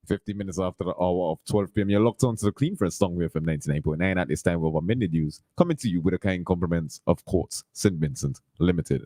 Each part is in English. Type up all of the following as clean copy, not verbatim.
50 minutes after the hour of 12 p.m. You're locked on to the Clean Fresh Song WEFM 99.9 at this time with our Midday News, coming to you with a kind compliments of Courts St. Vincent Limited.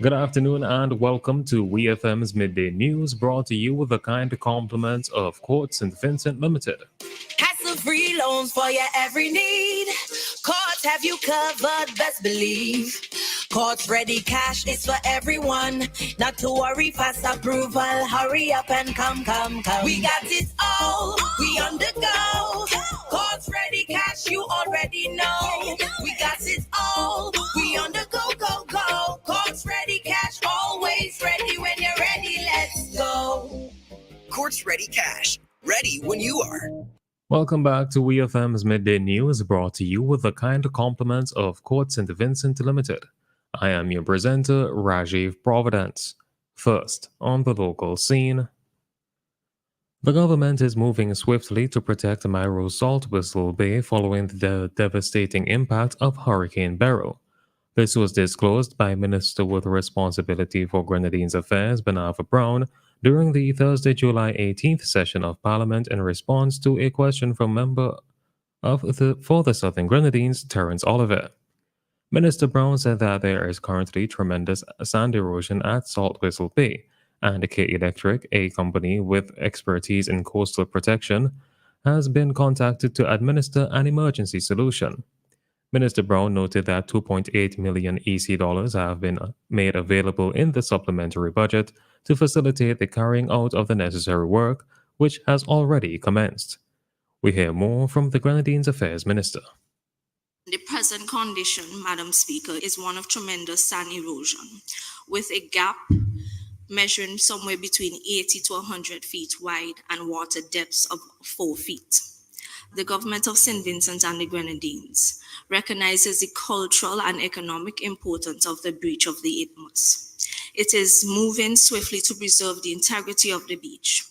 Good afternoon and welcome to WEFM's Midday News, brought to you with the kind compliments of Courts St. Vincent Limited. Hassle-free loans for your every need. Courts have you covered, best believe. Courts Ready Cash is for everyone. Not to worry, fast approval. Hurry up and come. We got it all. We on the go. Courts Ready Cash, you already know. We got it all. We on the go. Courts Ready Cash, always ready when you're ready. Let's go. Courts Ready Cash, ready when you are. Welcome back to WEFM's Midday News, brought to you with the kind compliments of Courts St. Vincent Limited. I am your presenter, Rajiv Providence. First, on the local scene. The government is moving swiftly to protect Myro Saltwhistle Bay following the devastating impact of Hurricane Beryl. This was disclosed by Minister with Responsibility for Grenadines Affairs, Benava Brown, during the Thursday, July 18th session of Parliament in response to a question from member for the Southern Grenadines, Terence Oliver. Minister Brown said that there is currently tremendous sand erosion at Saltwhistle Bay, and K Electric, a company with expertise in coastal protection, has been contacted to administer an emergency solution. Minister Brown noted that $2.8 million EC dollars have been made available in the supplementary budget to facilitate the carrying out of the necessary work, which has already commenced. We hear more from the Grenadines Affairs Minister. The present condition, Madam Speaker, is one of tremendous sand erosion, with a gap measuring somewhere between 80 to 100 feet wide and water depths of 4 feet. The government of St. Vincent and the Grenadines recognizes the cultural and economic importance of the breach of the isthmus. It is moving swiftly to preserve the integrity of the beach.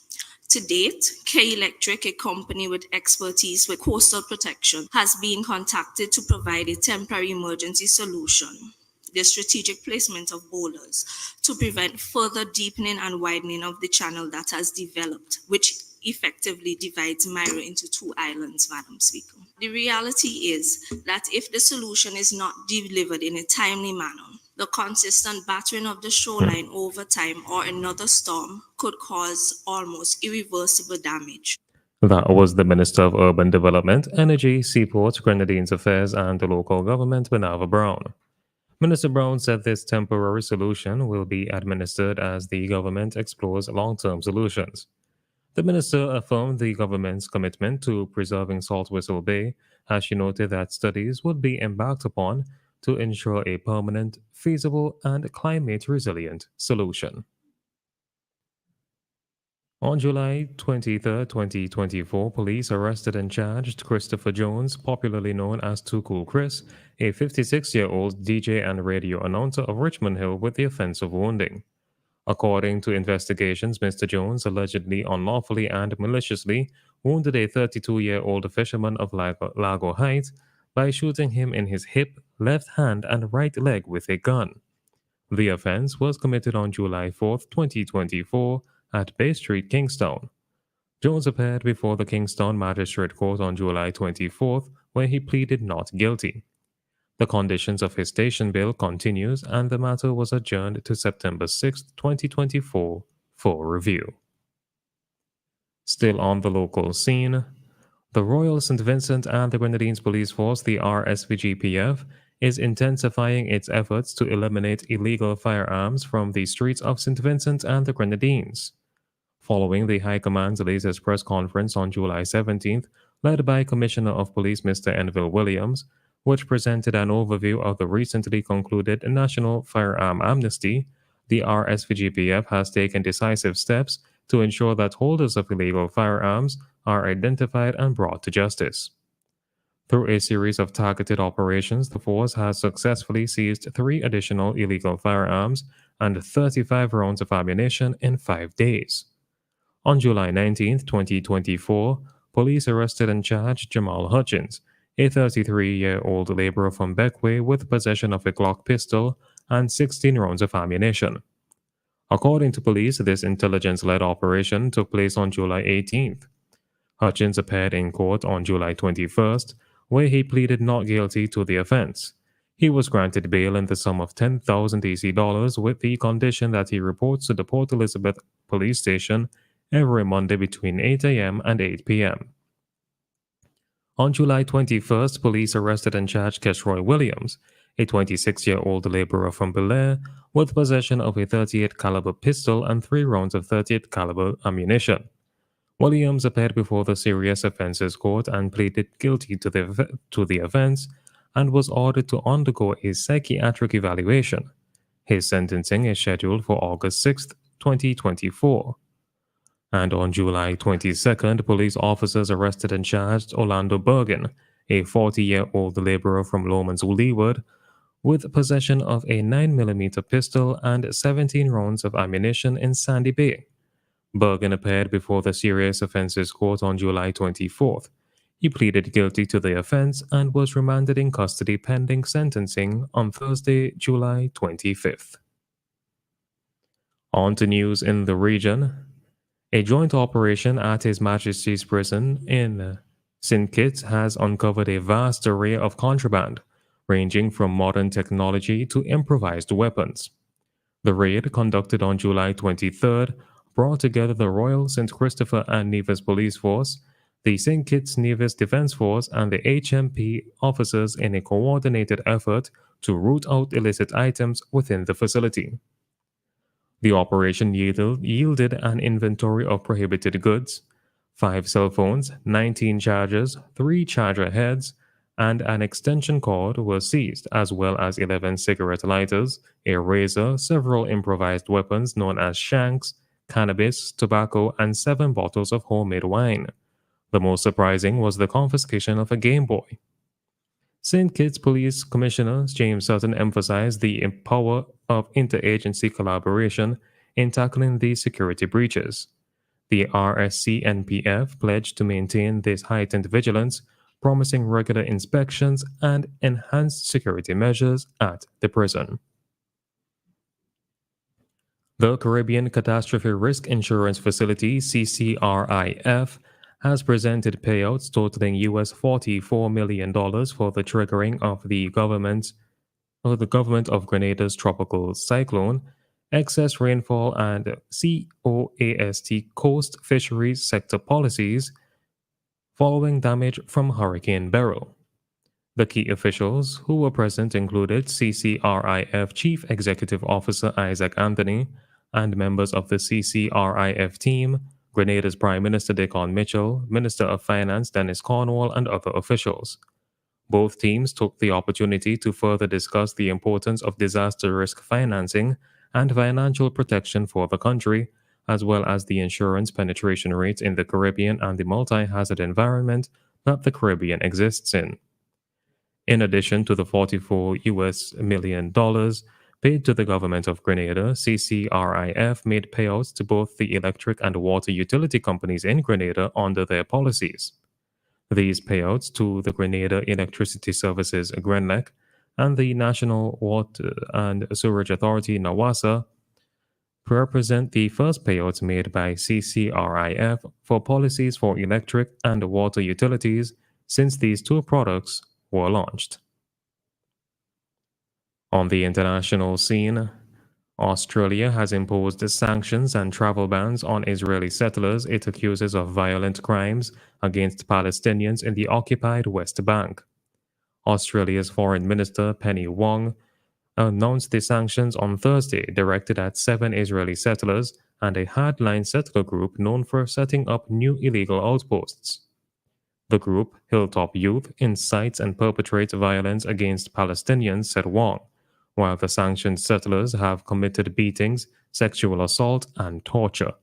To date, K Electric, a company with expertise with coastal protection, has been contacted to provide a temporary emergency solution, the strategic placement of boulders, to prevent further deepening and widening of the channel that has developed, which effectively divides Myro into two islands, Madam Speaker. The reality is that if the solution is not delivered in a timely manner, the consistent battering of the shoreline over time or another storm could cause almost irreversible damage. That was the Minister of Urban Development, Energy, Seaports, Grenadines Affairs and the Local Government, Benava Brown. Minister Brown said this temporary solution will be administered as the government explores long-term solutions. The minister affirmed the government's commitment to preserving Saltwhistle Bay, as she noted that studies would be embarked upon to ensure a permanent, feasible, and climate-resilient solution. On July 23, 2024, police arrested and charged Christopher Jones, popularly known as Too Cool Chris, a 56-year-old DJ and radio announcer of Richmond Hill, with the offense of wounding. According to investigations, Mr. Jones allegedly unlawfully and maliciously wounded a 32-year-old fisherman of Lago Heights by shooting him in his hip, left hand, and right leg with a gun. The offense was committed on July 4, 2024, at Bay Street, Kingstown. Jones appeared before the Kingstown Magistrate Court on July 24th, where he pleaded not guilty. The conditions of his station bail continues, and the matter was adjourned to September 6, 2024, for review. Still on the local scene, the Royal St. Vincent and the Grenadines Police Force, the RSVGPF, is intensifying its efforts to eliminate illegal firearms from the streets of St. Vincent and the Grenadines. Following the High Command's latest press conference on July 17th, led by Commissioner of Police Mr. Enville Williams, which presented an overview of the recently concluded National Firearm Amnesty, the RSVGPF has taken decisive steps to ensure that holders of illegal firearms are identified and brought to justice. Through a series of targeted operations, the force has successfully seized 3 additional illegal firearms and 35 rounds of ammunition in 5 days. On July 19, 2024, police arrested and charged Jamal Hutchins, a 33-year-old laborer from Beckway, with possession of a Glock pistol and 16 rounds of ammunition. According to police, this intelligence-led operation took place on July 18th. Hutchins appeared in court on July 21st, where he pleaded not guilty to the offense. He was granted bail in the sum of 10,000 AC dollars with the condition that he reports to the Port Elizabeth police station every Monday between 8 a.m. and 8 p.m. On July 21st, police arrested and charged Kesroy Williams, a 26-year-old laborer from Belair, with possession of a 38 caliber pistol and 3 rounds of 38 caliber ammunition. Williams appeared before the Serious Offences Court and pleaded guilty to the offense and was ordered to undergo a psychiatric evaluation. His sentencing is scheduled for August 6, 2024. And on July 22nd, police officers arrested and charged Orlando Bergen, a 40-year-old laborer from Lomans Leeward, with possession of a 9mm pistol and 17 rounds of ammunition in Sandy Bay. Bergen appeared before the Serious Offences Court on July 24th. He pleaded guilty to the offense and was remanded in custody pending sentencing on Thursday, July 25th. On to news in the region. A joint operation at His Majesty's Prison in St. Kitts has uncovered a vast array of contraband, ranging from modern technology to improvised weapons. The raid, conducted on July 23rd, brought together the Royal St. Christopher and Nevis Police Force, the St. Kitts Nevis Defence Force, and the HMP officers in a coordinated effort to root out illicit items within the facility. The operation yielded an inventory of prohibited goods, 5 cell phones, 19 chargers, 3 charger heads, and an extension cord were seized, as well as 11 cigarette lighters, a razor, several improvised weapons known as shanks, cannabis, tobacco, and 7 bottles of homemade wine. The most surprising was the confiscation of a Game Boy. St. Kitts Police Commissioner James Sutton emphasized the power of interagency collaboration in tackling these security breaches. The RSC-NPF pledged to maintain this heightened vigilance, promising regular inspections and enhanced security measures at the prison. The Caribbean Catastrophe Risk Insurance Facility, CCRIF, has presented payouts totaling $44 million for the triggering of the government of Grenada's tropical cyclone, excess rainfall, and COAST coast fisheries sector policies following damage from Hurricane Beryl. The key officials who were present included CCRIF Chief Executive Officer Isaac Anthony and members of the CCRIF team, Grenada's Prime Minister Dickon Mitchell, Minister of Finance Dennis Cornwall, and other officials. Both teams took the opportunity to further discuss the importance of disaster risk financing and financial protection for the country, as well as the insurance penetration rates in the Caribbean and the multi-hazard environment that the Caribbean exists in. In addition to the $44 million paid to the government of Grenada, CCRIF made payouts to both the electric and water utility companies in Grenada under their policies. These payouts to the Grenada Electricity Services (GRENLEC) and the National Water and Sewerage Authority (NAWASA) represent the first payouts made by CCRIF for policies for electric and water utilities since these two products were launched. On the international scene, Australia has imposed sanctions and travel bans on Israeli settlers it accuses of violent crimes against Palestinians in the occupied West Bank. Australia's Foreign Minister Penny Wong announced the sanctions on Thursday directed at 7 Israeli settlers and a hardline settler group known for setting up new illegal outposts. The group, Hilltop Youth, incites and perpetrates violence against Palestinians, said Wong, while the sanctioned settlers have committed beatings, sexual assault, and torture.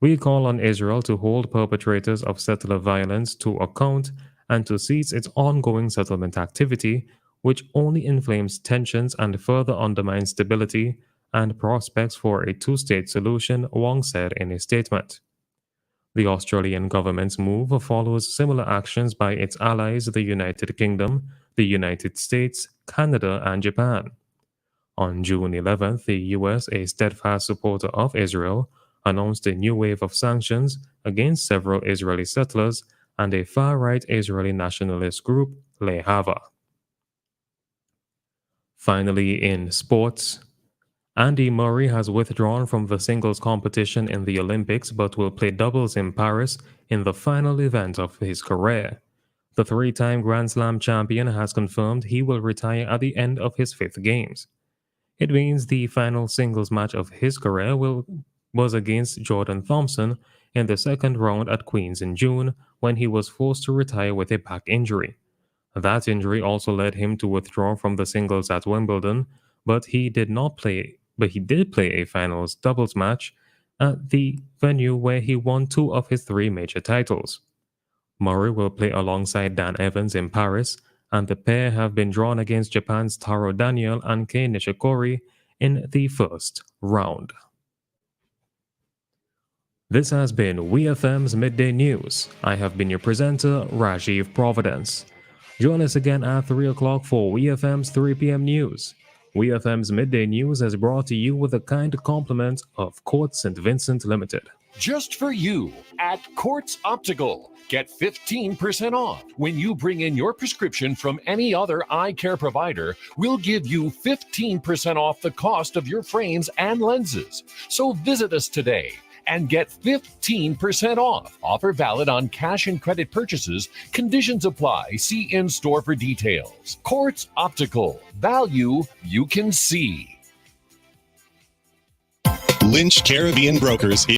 We call on Israel to hold perpetrators of settler violence to account and to cease its ongoing settlement activity, which only inflames tensions and further undermines stability and prospects for a two-state solution, Wong said in a statement. The Australian government's move follows similar actions by its allies, the United Kingdom, the United States, Canada, and Japan. On June 11th, the U.S., a steadfast supporter of Israel, announced a new wave of sanctions against several Israeli settlers and a far-right Israeli nationalist group, Lehava. Finally, in sports, Andy Murray has withdrawn from the singles competition in the Olympics but will play doubles in Paris in the final event of his career. The three-time Grand Slam champion has confirmed he will retire at the end of his 5th Games. It means the final singles match of his career was against Jordan Thompson in the second round at Queen's in June, when he was forced to retire with a back injury. That injury also led him to withdraw from the singles at Wimbledon, but he did play a finals doubles match at the venue where he won 2 of his 3 major titles. Murray will play alongside Dan Evans in Paris, and the pair have been drawn against Japan's Taro Daniel and Kei Nishikori in the first round. This has been WEFM's Midday News. I have been your presenter, Rajiv Providence. Join us again at 3 o'clock for WEFM's 3 p.m. news. WEFM's Midday News is brought to you with a kind compliment of Courts St. Vincent Limited. Just for you at Courts Optical. Get 15% off. When you bring in your prescription from any other eye care provider, we'll give you 15% off the cost of your frames and lenses. So visit us today and get 15% off. Offer valid on cash and credit purchases. Conditions apply. See in-store for details. Courts Optical. Value you can see. Lynch Caribbean Brokers